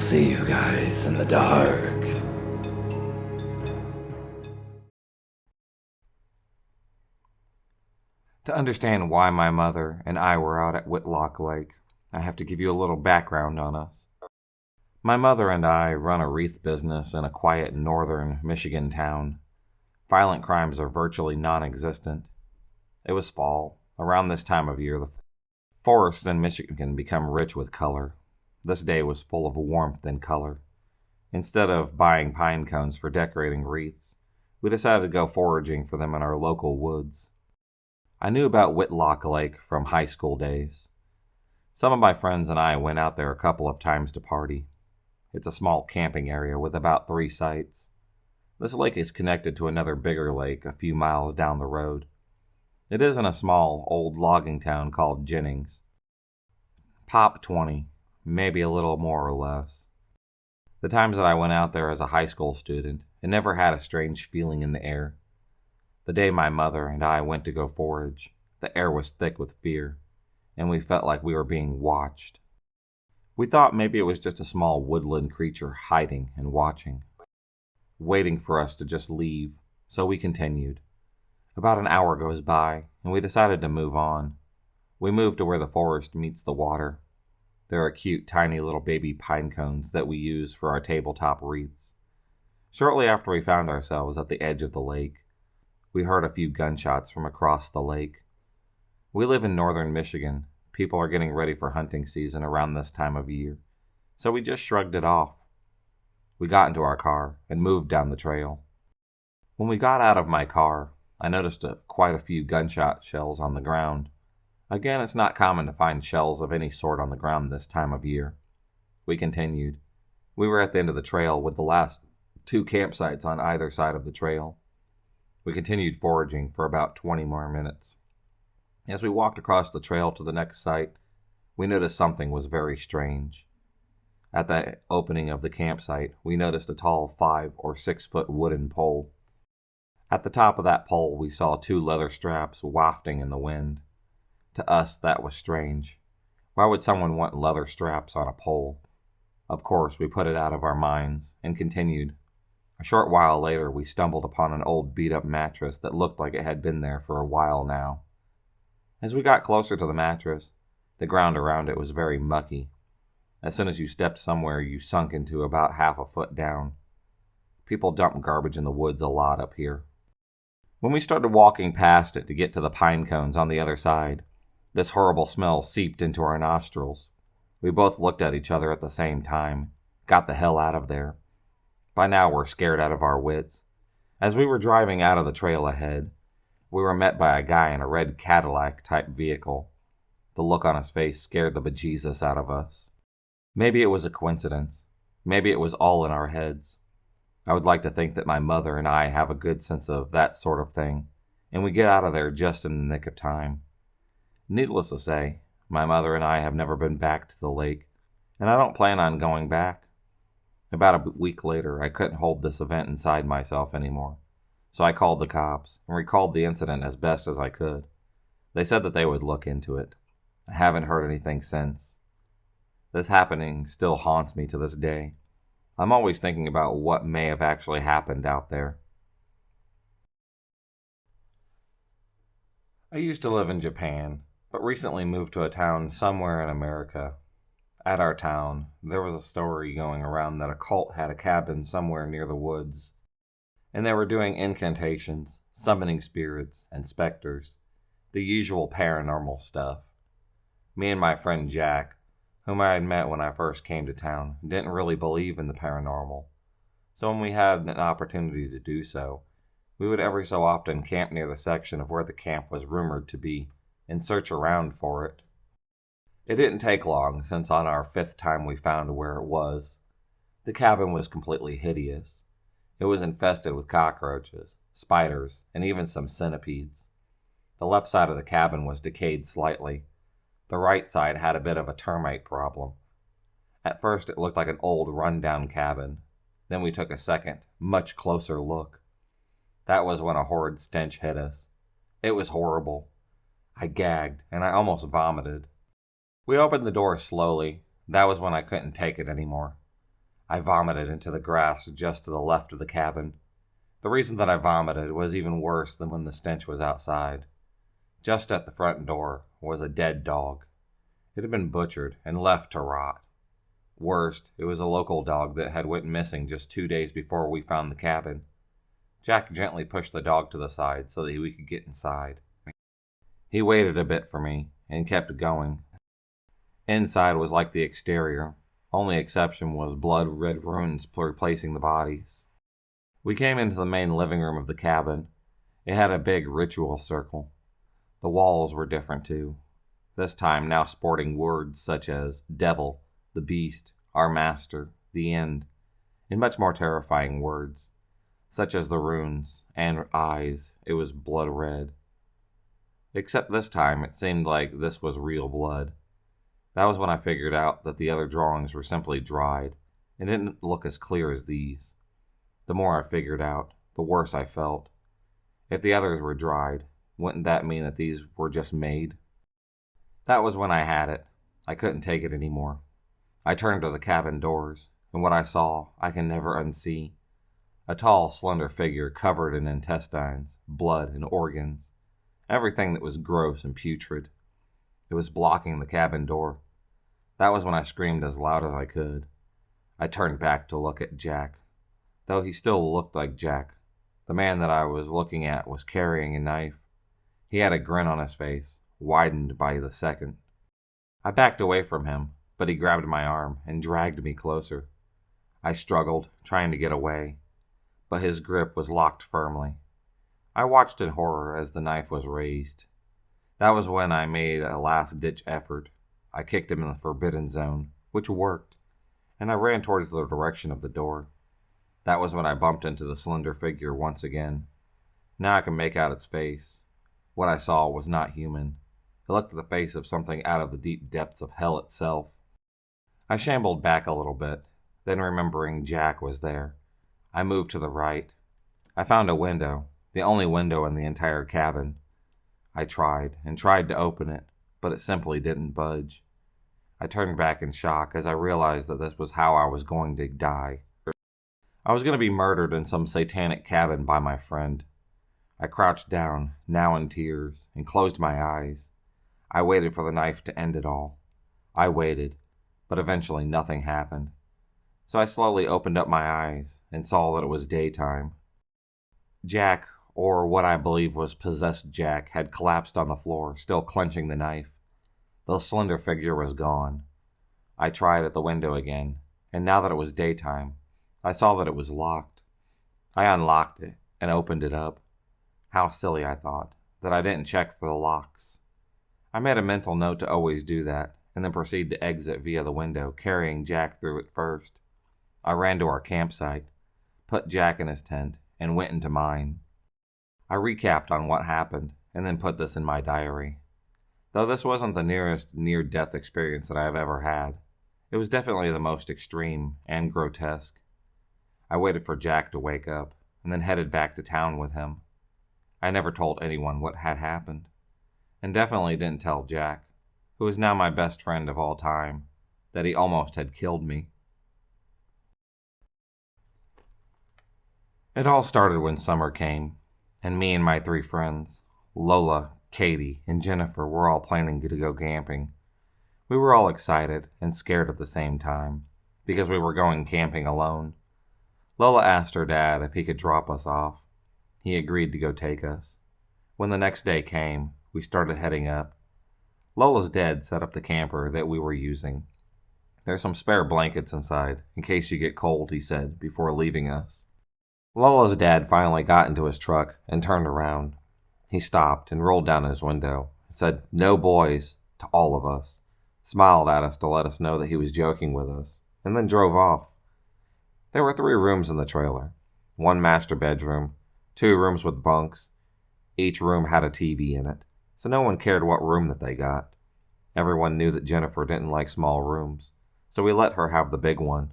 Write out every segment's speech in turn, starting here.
see you guys in the dark. To understand why my mother and I were out at Whitlock Lake, I have to give you a little background on us. My mother and I run a wreath business in a quiet northern Michigan town. Violent crimes are virtually non-existent. It was fall. Around this time of year, the forests in Michigan can become rich with color. This day was full of warmth and color. Instead of buying pine cones for decorating wreaths, we decided to go foraging for them in our local woods. I knew about Whitlock Lake from high school days. Some of my friends and I went out there a couple of times to party. It's a small camping area with about 3 sites. This lake is connected to another bigger lake a few miles down the road. It is in a small, old logging town called Jennings. Pop 20, maybe a little more or less. The times that I went out there as a high school student, it never had a strange feeling in the air. The day my mother and I went to go forage, the air was thick with fear, and we felt like we were being watched. We thought maybe it was just a small woodland creature hiding and watching, waiting for us to just leave, so we continued. About an hour goes by, and we decided to move on. We moved to where the forest meets the water. There are cute, tiny little baby pine cones that we use for our tabletop wreaths. Shortly after we found ourselves at the edge of the lake, we heard a few gunshots from across the lake. We live in northern Michigan. People are getting ready for hunting season around this time of year, so we just shrugged it off. We got into our car and moved down the trail. When we got out of my car, I noticed quite a few gunshot shells on the ground. Again, it's not common to find shells of any sort on the ground this time of year. We continued. We were at the end of the trail with the last 2 campsites on either side of the trail. We continued foraging for about 20 more minutes. As we walked across the trail to the next site, we noticed something was very strange. At the opening of the campsite, we noticed a tall 5 or 6 foot wooden pole. At the top of that pole, we saw 2 leather straps wafting in the wind. To us, that was strange. Why would someone want leather straps on a pole? Of course, we put it out of our minds and continued. A short while later, we stumbled upon an old beat-up mattress that looked like it had been there for a while now. As we got closer to the mattress, the ground around it was very mucky. As soon as you stepped somewhere, you sunk into about half a foot down. People dump garbage in the woods a lot up here. When we started walking past it to get to the pine cones on the other side, this horrible smell seeped into our nostrils. We both looked at each other at the same time. Got the hell out of there. By now we're scared out of our wits. As we were driving out of the trail ahead, we were met by a guy in a red Cadillac-type vehicle. The look on his face scared the bejesus out of us. Maybe it was a coincidence. Maybe it was all in our heads. I would like to think that my mother and I have a good sense of that sort of thing, and we get out of there just in the nick of time. Needless to say, my mother and I have never been back to the lake, and I don't plan on going back. About a week later, I couldn't hold this event inside myself anymore, so I called the cops and recalled the incident as best as I could. They said that they would look into it. I haven't heard anything since. This happening still haunts me to this day. I'm always thinking about what may have actually happened out there. I used to live in Japan, but recently moved to a town somewhere in America. At our town, there was a story going around that a cult had a cabin somewhere near the woods, and they were doing incantations, summoning spirits and specters, the usual paranormal stuff. Me and my friend Jack, whom I had met when I first came to town, didn't really believe in the paranormal, so when we had an opportunity to do so, we would every so often camp near the section of where the camp was rumored to be and search around for it. It didn't take long, since on our 5th time we found where it was. The cabin was completely hideous. It was infested with cockroaches, spiders, and even some centipedes. The left side of the cabin was decayed slightly. The right side had a bit of a termite problem. At first it looked like an old run-down cabin. Then we took a second, much closer look. That was when a horrid stench hit us. It was horrible. I gagged, and I almost vomited. We opened the door slowly. That was when I couldn't take it anymore. I vomited into the grass just to the left of the cabin. The reason that I vomited was even worse than when the stench was outside. Just at the front door was a dead dog. It had been butchered and left to rot. Worst, it was a local dog that had went missing just 2 days before we found the cabin. Jack gently pushed the dog to the side so that we could get inside. He waited a bit for me and kept going. Inside was like the exterior. Only exception was blood-red ruins replacing the bodies. We came into the main living room of the cabin. It had a big ritual circle. The walls were different too, this time now sporting words such as devil, the beast, our master, the end, and much more terrifying words, such as the runes and eyes. It was blood red. Except this time it seemed like this was real blood. That was when I figured out that the other drawings were simply dried and didn't look as clear as these. The more I figured out, the worse I felt. If the others were dried, wouldn't that mean that these were just made? That was when I had it. I couldn't take it anymore. I turned to the cabin doors, and what I saw I can never unsee. A tall, slender figure covered in intestines, blood, and organs. Everything that was gross and putrid. It was blocking the cabin door. That was when I screamed as loud as I could. I turned back to look at Jack. Though he still looked like Jack, the man that I was looking at was carrying a knife. He had a grin on his face, widened by the second. I backed away from him, but he grabbed my arm and dragged me closer. I struggled, trying to get away, but his grip was locked firmly. I watched in horror as the knife was raised. That was when I made a last-ditch effort. I kicked him in the forbidden zone, which worked, and I ran towards the direction of the door. That was when I bumped into the slender figure once again. Now I could make out its face. What I saw was not human. It looked like the face of something out of the deep depths of hell itself. I shambled back a little bit, then remembering Jack was there, I moved to the right. I found a window, the only window in the entire cabin. I tried and tried to open it, but it simply didn't budge. I turned back in shock as I realized that this was how I was going to die. I was going to be murdered in some satanic cabin by my friend. I crouched down, now in tears, and closed my eyes. I waited for the knife to end it all. I waited, but eventually nothing happened. So I slowly opened up my eyes and saw that it was daytime. Jack, or what I believe was possessed Jack, had collapsed on the floor, still clenching the knife. The slender figure was gone. I tried at the window again, and now that it was daytime, I saw that it was locked. I unlocked it and opened it up. How silly, I thought, that I didn't check for the locks. I made a mental note to always do that, and then proceed to exit via the window, carrying Jack through it first. I ran to our campsite, put Jack in his tent, and went into mine. I recapped on what happened, and then put this in my diary. Though this wasn't the nearest near-death experience that I have ever had, it was definitely the most extreme and grotesque. I waited for Jack to wake up, and then headed back to town with him. I never told anyone what had happened, and definitely didn't tell Jack, who is now my best friend of all time, that he almost had killed me. It all started when summer came, and me and my 3 friends, Lola, Katie, and Jennifer, were all planning to go camping. We were all excited and scared at the same time, because we were going camping alone. Lola asked her dad if he could drop us off. He agreed to go take us. When the next day came, we started heading up. Lola's dad set up the camper that we were using. There's some spare blankets inside, in case you get cold, he said, before leaving us. Lola's dad finally got into his truck and turned around. He stopped and rolled down his window and said, "No boys," to all of us, smiled at us to let us know that he was joking with us, and then drove off. There were 3 rooms in the trailer, 1 master bedroom, 2 rooms with bunks. Each room had a TV in it, so no one cared what room that they got. Everyone knew that Jennifer didn't like small rooms, so we let her have the big one.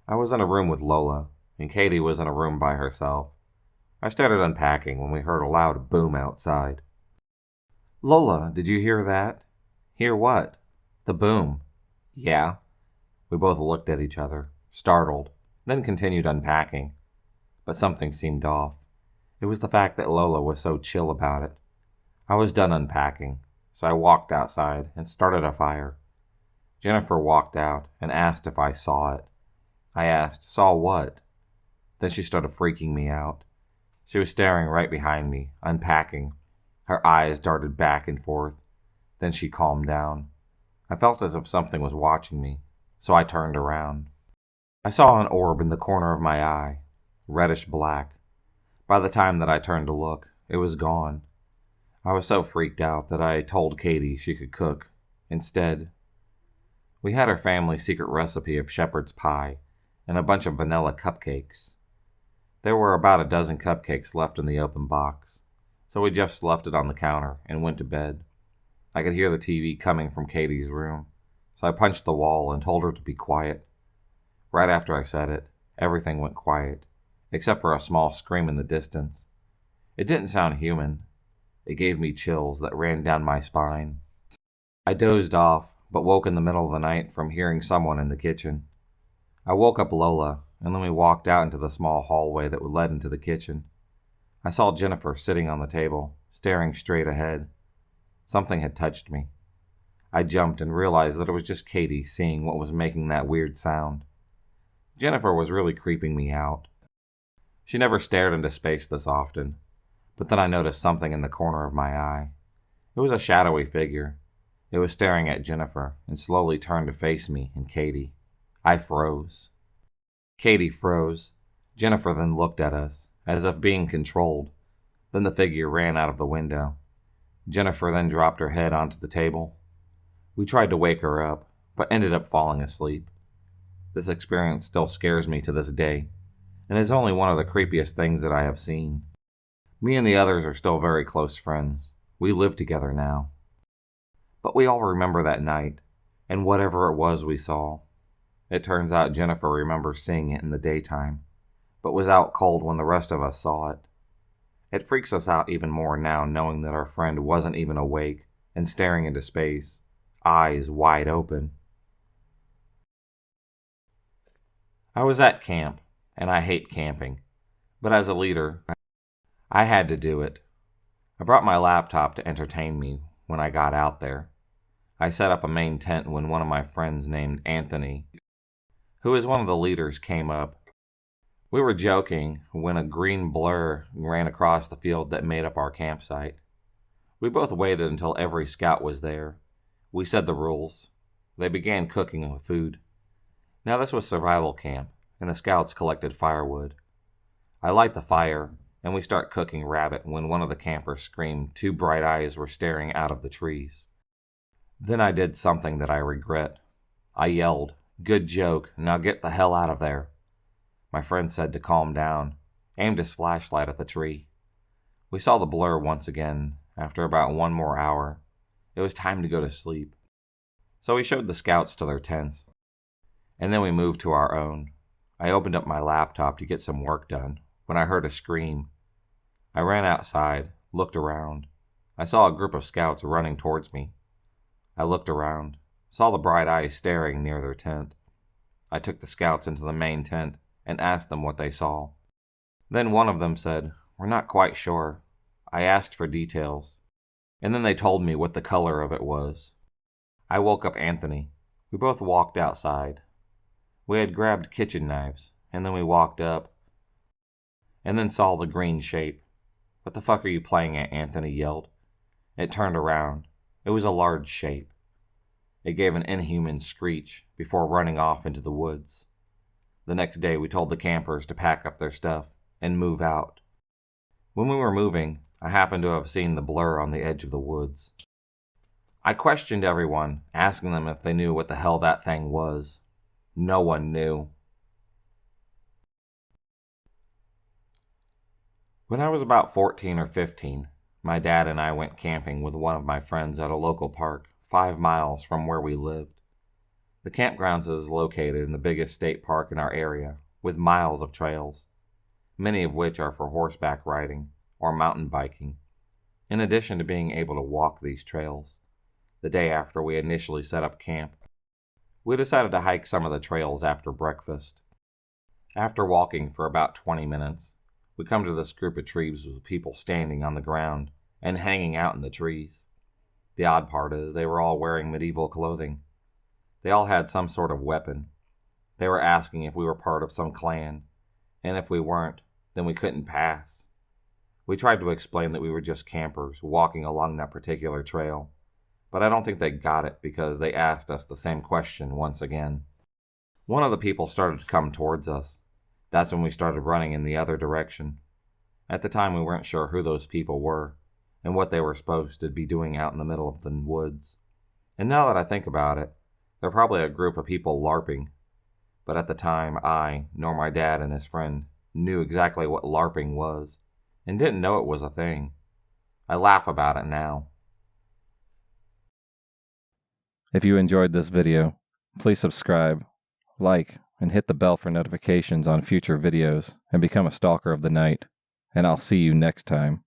I was in a room with Lola, and Katie was in a room by herself. I started unpacking when we heard a loud boom outside. "Lola, did you hear that?" "Hear what?" "The boom." "Yeah." We both looked at each other, startled, then continued unpacking. But something seemed off. It was the fact that Lola was so chill about it. I was done unpacking, so I walked outside and started a fire. Jennifer walked out and asked if I saw it. I asked, "Saw what?" Then she started freaking me out. She was staring right behind me, unpacking. Her eyes darted back and forth. Then she calmed down. I felt as if something was watching me, so I turned around. I saw an orb in the corner of my eye, reddish black. By the time that I turned to look, it was gone. I was so freaked out that I told Katie she could cook. Instead, we had her family's secret recipe of shepherd's pie and a bunch of vanilla cupcakes. There were about a dozen cupcakes left in the open box, so we just left it on the counter and went to bed. I could hear the TV coming from Katie's room, so I punched the wall and told her to be quiet. Right after I said it, everything went quiet, except for a small scream in the distance. It didn't sound human. It gave me chills that ran down my spine. I dozed off, but woke in the middle of the night from hearing someone in the kitchen. I woke up Lola, and then we walked out into the small hallway that led into the kitchen. I saw Jennifer sitting on the table, staring straight ahead. Something had touched me. I jumped and realized that it was just Katie seeing what was making that weird sound. Jennifer was really creeping me out. She never stared into space this often, but then I noticed something in the corner of my eye. It was a shadowy figure. It was staring at Jennifer and slowly turned to face me and Katie. I froze. Katie froze. Jennifer then looked at us, as if being controlled. Then the figure ran out of the window. Jennifer then dropped her head onto the table. We tried to wake her up, but ended up falling asleep. This experience still scares me to this day, and is only one of the creepiest things that I have seen. Me and the others are still very close friends. We live together now. But we all remember that night, and whatever it was we saw. It turns out Jennifer remembers seeing it in the daytime, but was out cold when the rest of us saw it. It freaks us out even more now knowing that our friend wasn't even awake and staring into space, eyes wide open. I was at camp, and I hate camping, but as a leader, I had to do it. I brought my laptop to entertain me when I got out there. I set up a main tent when one of my friends named Anthony, who is one of the leaders, came up. We were joking when a green blur ran across the field that made up our campsite. We both waited until every scout was there. We said the rules. They began cooking with food. Now this was survival camp, and the scouts collected firewood. I light the fire, and we start cooking rabbit when one of the campers screamed 2 bright eyes were staring out of the trees. Then I did something that I regret. I yelled, "Good joke, now get the hell out of there." My friend said to calm down, aimed his flashlight at the tree. We saw the blur once again, after about 1 more hour. It was time to go to sleep. So we showed the scouts to their tents, and then we moved to our own. I opened up my laptop to get some work done when I heard a scream. I ran outside, looked around. I saw a group of scouts running towards me. I looked around, saw the bright eyes staring near their tent. I took the scouts into the main tent and asked them what they saw. Then one of them said, "We're not quite sure." I asked for details, and then they told me what the color of it was. I woke up Anthony. We both walked outside. We had grabbed kitchen knives, and then we walked up, and then saw the green shape. "What the fuck are you playing at?" Anthony yelled. It turned around. It was a large shape. It gave an inhuman screech before running off into the woods. The next day we told the campers to pack up their stuff and move out. When we were moving, I happened to have seen the blur on the edge of the woods. I questioned everyone, asking them if they knew what the hell that thing was. No one knew. When I was about 14 or 15, my dad and I went camping with one of my friends at a local park 5 miles from where we lived. The campgrounds is located in the biggest state park in our area, with miles of trails, many of which are for horseback riding or mountain biking, in addition to being able to walk these trails. The day after we initially set up camp, we decided to hike some of the trails after breakfast. After walking for about 20 minutes, we come to this group of trees with people standing on the ground and hanging out in the trees. The odd part is they were all wearing medieval clothing. They all had some sort of weapon. They were asking if we were part of some clan, and if we weren't, then we couldn't pass. We tried to explain that we were just campers walking along that particular trail, but I don't think they got it because they asked us the same question once again. One of the people started to come towards us. That's when we started running in the other direction. At the time, we weren't sure who those people were and what they were supposed to be doing out in the middle of the woods. And now that I think about it, they're probably a group of people LARPing. But at the time, I, nor my dad and his friend, knew exactly what LARPing was and didn't know it was a thing. I laugh about it now. If you enjoyed this video, please subscribe, like, and hit the bell for notifications on future videos and become a stalker of the night. And I'll see you next time.